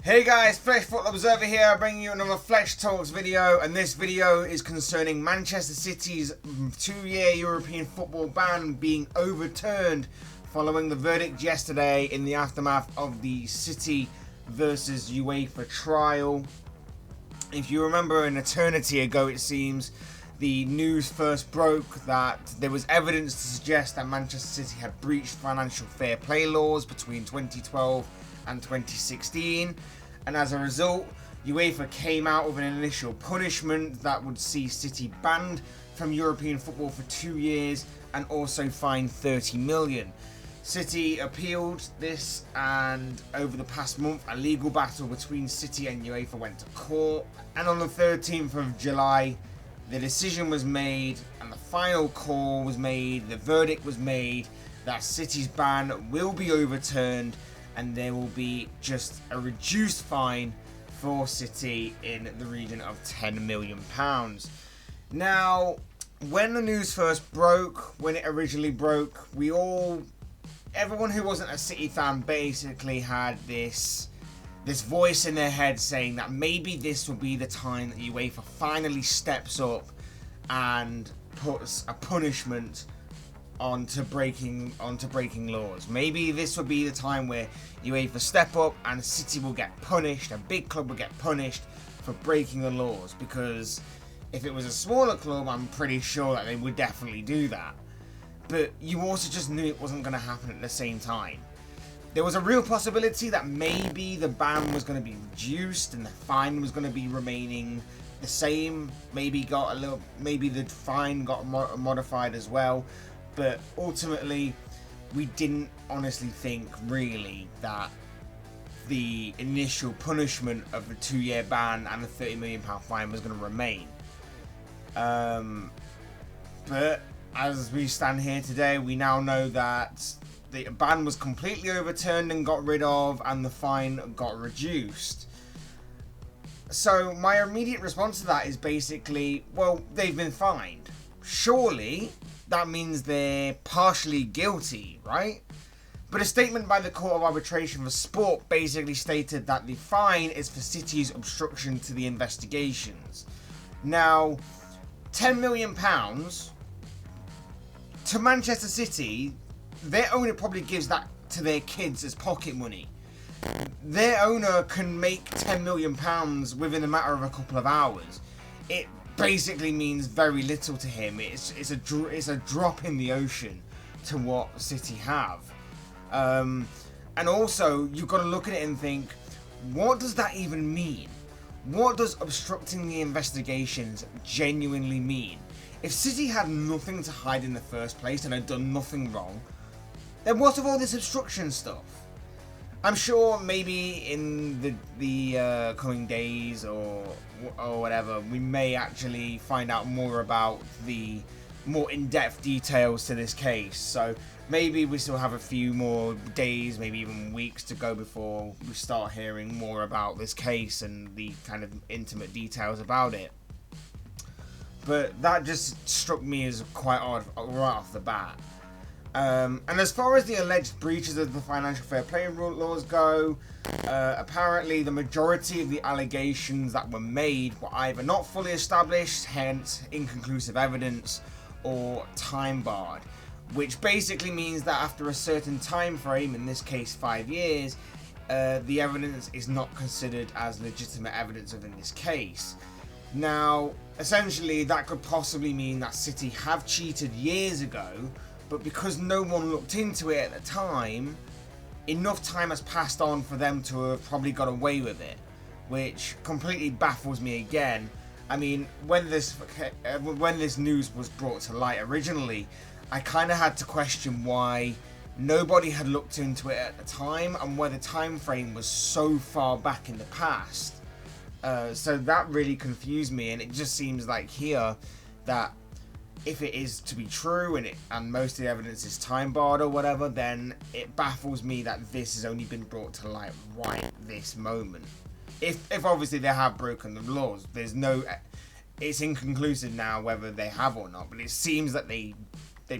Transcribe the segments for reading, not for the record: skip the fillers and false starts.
Hey guys, Flesh Football Observer here, bringing you another Flesh Talks video, and this video is concerning Manchester City's 2-year European football ban being overturned following the verdict yesterday in the aftermath of the City versus UEFA trial. If you remember, an eternity ago it seems, the news first broke that there was evidence to suggest that Manchester City had breached financial fair play laws between 2012 and 2016, and as a result UEFA came out with an initial punishment that would see City banned from European football for 2 years and also fined 30 million. City appealed this, and over the past month a legal battle between City and UEFA went to court, and on the 13th of July the decision was made and the final call was made, the verdict was made that City's ban will be overturned and there will be just a reduced fine for City in the region of £10 million. Now, when the news first broke, when it originally broke, everyone who wasn't a City fan basically had this voice in their head saying that maybe this will be the time that UEFA finally steps up and puts a punishment onto breaking laws. Maybe this will be the time where UEFA step up and City will get punished, a big club will get punished for breaking the laws, because if it was a smaller club I'm pretty sure that they would definitely do that. But you also just knew it wasn't going to happen at the same time. There was a real possibility that maybe the ban was going to be reduced and the fine was going to be remaining the same. Maybe the fine got modified as well. But ultimately, we didn't honestly think really that the initial punishment of the 2-year ban and the £30 million fine was going to remain. But as we stand here today, we now know that the ban was completely overturned and got rid of, and the fine got reduced. So my immediate response to that is basically, well, they've been fined. Surely that means they're partially guilty, right? But a statement by the Court of Arbitration for Sport basically stated that the fine is for City's obstruction to the investigations. Now, £10 million to Manchester City, their owner probably gives that to their kids as pocket money. Their owner can make £10 million within a matter of a couple of hours. It basically means very little to him. It's a drop in the ocean to what City have. And also, you've got to look at it and think, what does that even mean? What does obstructing the investigations genuinely mean? If City had nothing to hide in the first place and had done nothing wrong, then what of all this obstruction stuff? I'm sure maybe in the coming days or whatever, we may actually find out more about the more in-depth details to this case. So maybe we still have a few more days, maybe even weeks to go before we start hearing more about this case and the kind of intimate details about it. But that just struck me as quite odd right off the bat. And as far as the alleged breaches of the financial fair play laws go, apparently the majority of the allegations that were made were either not fully established, hence inconclusive evidence, or time barred, which basically means that after a certain time frame, in this case 5 years, the evidence is not considered as legitimate evidence within this case. Now, essentially that could possibly mean that City have cheated years ago, but because no one looked into it at the time, enough time has passed on for them to have probably got away with it, which completely baffles me again. I mean, when this news was brought to light originally, I kind of had to question why nobody had looked into it at the time and why the time frame was so far back in the past. So that really confused me, and it just seems like here that if it is to be true and most of the evidence is time barred or whatever, then it baffles me that this has only been brought to light right this moment. If obviously they have broken the laws, it's inconclusive now whether they have or not, but it seems that they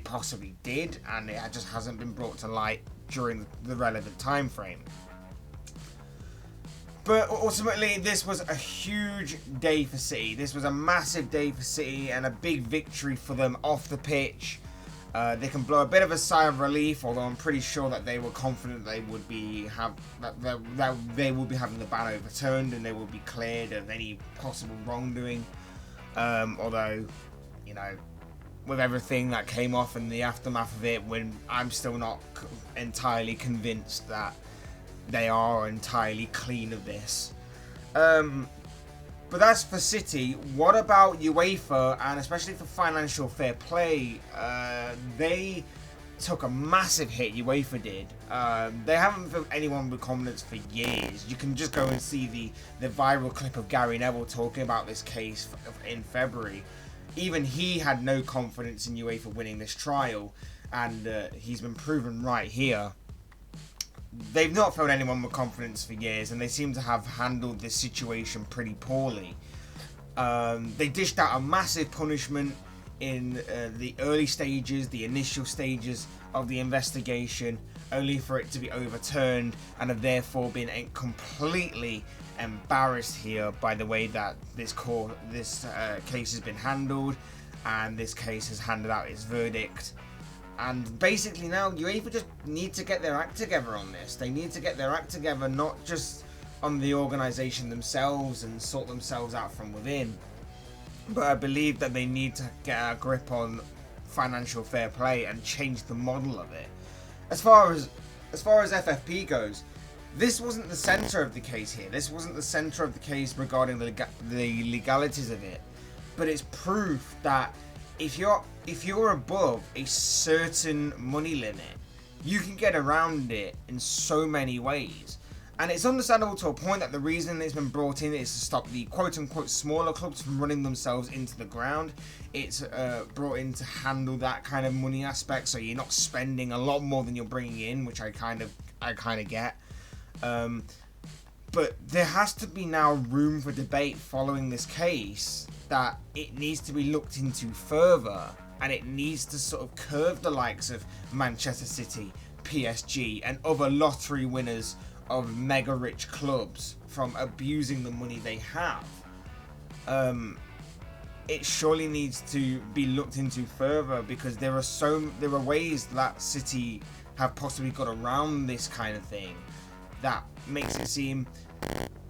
possibly did, and it just hasn't been brought to light during the relevant time frame. But ultimately, this was a huge day for City. This was a massive day for City and a big victory for them off the pitch. They can blow a bit of a sigh of relief, although I'm pretty sure that they were confident they would be that they will be having the ban overturned and they will be cleared of any possible wrongdoing. Although, you know, with everything that came off in the aftermath of it, I'm still not entirely convinced that they are entirely clean of this. But that's for City. What about UEFA, and especially for financial fair play? They took a massive hit, UEFA did. They haven't felt anyone with confidence for years. You can just go and see the viral clip of Gary Neville talking about this case in February. Even he had no confidence in UEFA winning this trial, and he's been proven right here. They've not felt anyone with confidence for years, and they seem to have handled this situation pretty poorly. They dished out a massive punishment in the early stages, the initial stages of the investigation, only for it to be overturned, and have therefore been completely embarrassed here by the way that this case has been handled, and this case has handed out its verdict. And basically now UEFA just need to get their act together on this. They need to get their act together, not just on the organisation themselves and sort themselves out from within, but I believe that they need to get a grip on financial fair play and change the model of it. As far as FFP goes, this wasn't the centre of the case here. This wasn't the centre of the case regarding the legalities of it, but it's proof that if you're above a certain money limit, you can get around it in so many ways. And it's understandable to a point that the reason it's been brought in is to stop the quote-unquote smaller clubs from running themselves into the ground. It's brought in to handle that kind of money aspect, so you're not spending a lot more than you're bringing in, which I kind of get. But there has to be now room for debate following this case, that it needs to be looked into further, and it needs to sort of curb the likes of Manchester City, PSG, and other lottery winners of mega rich clubs from abusing the money they have. It surely needs to be looked into further, because there are ways that City have possibly got around this kind of thing that makes it seem,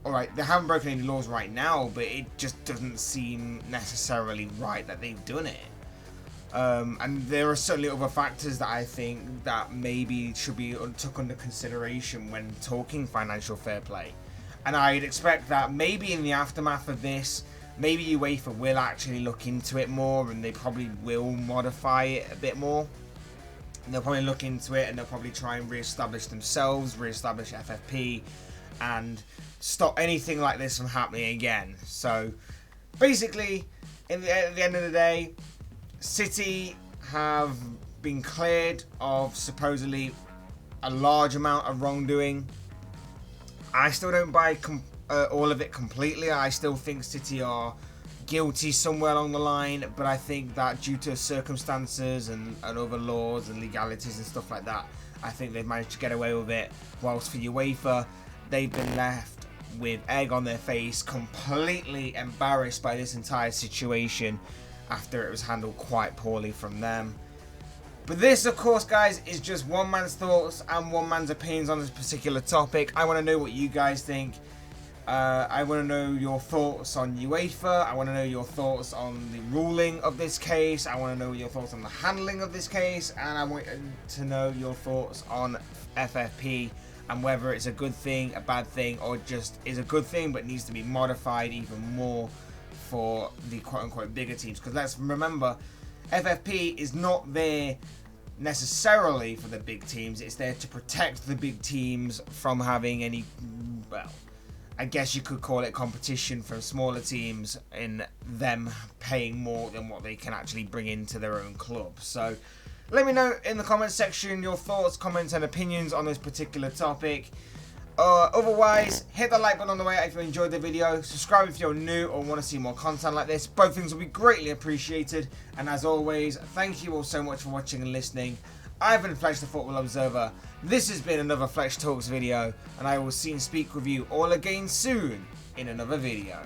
alright, they haven't broken any laws right now, but it just doesn't seem necessarily right that they've done it. And there are certainly other factors that I think that maybe should be took under consideration when talking financial fair play. And I'd expect that maybe in the aftermath of this, maybe UEFA will actually look into it more, and they probably will modify it a bit more. They'll probably look into it, and they'll probably try and re-establish themselves, re-establish FFP, and stop anything like this from happening again. So basically, at the end of the day, City have been cleared of supposedly a large amount of wrongdoing. I still don't buy all of it completely. I still think City are guilty somewhere along the line, but I think that due to circumstances and other laws and legalities and stuff like that, I think they've managed to get away with it. Whilst for UEFA, they've been left with egg on their face, completely embarrassed by this entire situation after it was handled quite poorly from them. But this, of course, guys, is just one man's thoughts and one man's opinions on this particular topic. I want to know what you guys think. I want to know your thoughts on UEFA. I want to know your thoughts on the ruling of this case. I want to know your thoughts on the handling of this case. And I want to know your thoughts on FFP and whether it's a good thing, a bad thing, or just is a good thing but needs to be modified even more for the quote-unquote bigger teams. Because let's remember, FFP is not there necessarily for the big teams. It's there to protect the big teams from having any, well, I guess you could call it competition from smaller teams in them paying more than what they can actually bring into their own club. So let me know in the comments section your thoughts, comments and opinions on this particular topic. Otherwise, hit the like button on the way out if you enjoyed the video. Subscribe if you're new or want to see more content like this. Both things will be greatly appreciated. And as always, thank you all so much for watching and listening. I've been Fletch the Football Observer. This has been another Fletch Talks video, and I will see and speak with you all again soon in another video.